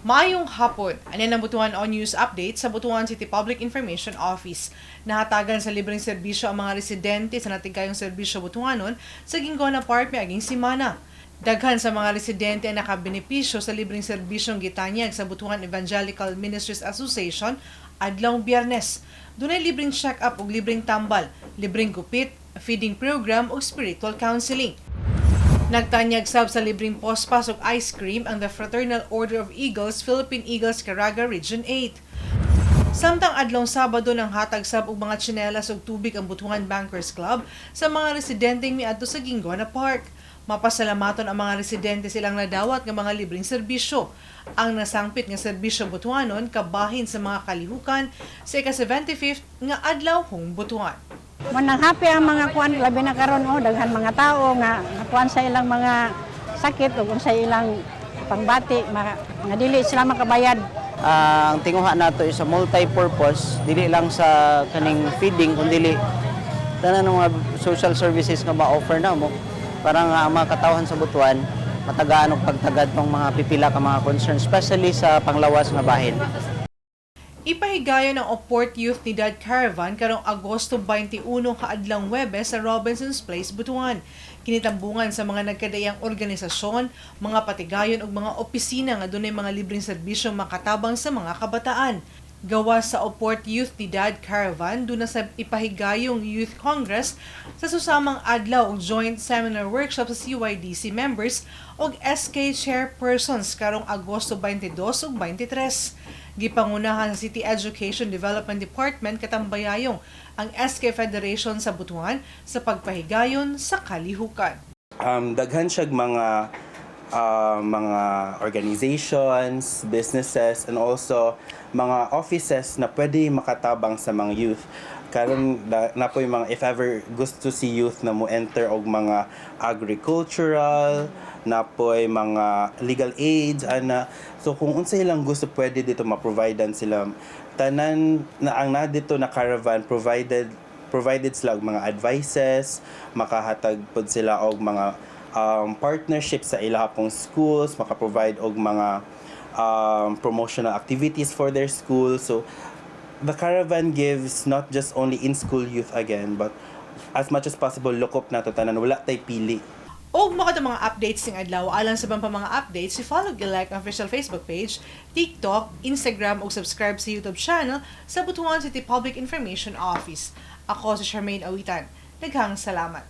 Maayong hapon, anin ang Butuan On News Update sa Butuan City Public Information Office. Nahatagan sa libreng serbisyo ang mga residente sa natigayong serbisyo Butuanon sa Ginggona Park miaging simana. Daghan sa mga residente ang nakabenepisyo sa libreng serbisyong gitanyag sa Butuan Evangelical Ministries Association adlawng Biyernes. Dunay libreng check-up ug libreng tambal, libreng gupit, feeding program ug spiritual counseling. Nagtanyag sab sa libreng pospas ug ice cream ang the Fraternal Order of Eagles, Philippine Eagles, Caraga Region 8. Samtang adlong Sabado nang hatag sab og mga tsinelas ug tubig ang Butuan Bankers Club sa mga residenteng miadto sa Ginggona Park. Mapasalamaton ang mga residente silang nadawat nga mga libreng serbisyo. Ang nasangpit nga serbisyo Butuanon kabahin sa mga kalihukan sa ika-75th nga adlaw hong Butuan. Manang happy ang mga kuan labi na karon daghan mga tao nga kuan sa ilang mga sakit ug sa ilang pangbati nga dili sila makabayad. Ang tinguha nato is a multi-purpose, dili lang sa kaning feeding kundi tanan ng mga social services nga ma-offer na mo para nga ang mga katawhan sa Butuan matagaan og pagtagad ng mga pipila ka mga concerns, especially sa panglawas nga bahin. Ipahigayon ng Oport Youth Nidad Caravan karong Agosto 21 kaadlang Huwebes sa Robinson's Place, Butuan. Kinitambungan sa mga nagkadayang organisasyon, mga patigayon ug mga opisina nga dunay mga libreng serbisyong makatabang sa mga kabataan. Gawas sa Oport Youth Nidad Caravan, duna sa ipahigayong Youth Congress sa susamang adlaw ug joint seminar workshop sa CYDC members ug SK chairpersons karong Agosto 22 ug 23. Gipangunahan sa City Education Development Department katambayayong ang SK Federation sa Butuan sa pagpahigayon sa kalihukan. Daghan siyag mga organizations, businesses, and also mga offices na pwede makatabang sa mga youth. Karon na po yung mga, if ever gusto si youth na mo enter og mga agricultural, na po ay mga legal aids, ana. So kung unsa ilang gusto, pwede dito ma-providean sila. Tanan na ang na dito na caravan provided sila og mga advices, makahatag pod sila og mga partnership sa ilaha pong schools, maka-provide og mga promotional activities for their school. So the caravan gives not just only in-school youth again, but as much as possible lokop na to tanan, wala tay pili. Og mo kadto mga updates ning adlaw alang sa bang mga updates, i-follow like ang official Facebook page, TikTok, Instagram ug subscribe sa YouTube channel sa Butuan City Public Information Office. Ako si Charmaine Awitan. Daghang salamat.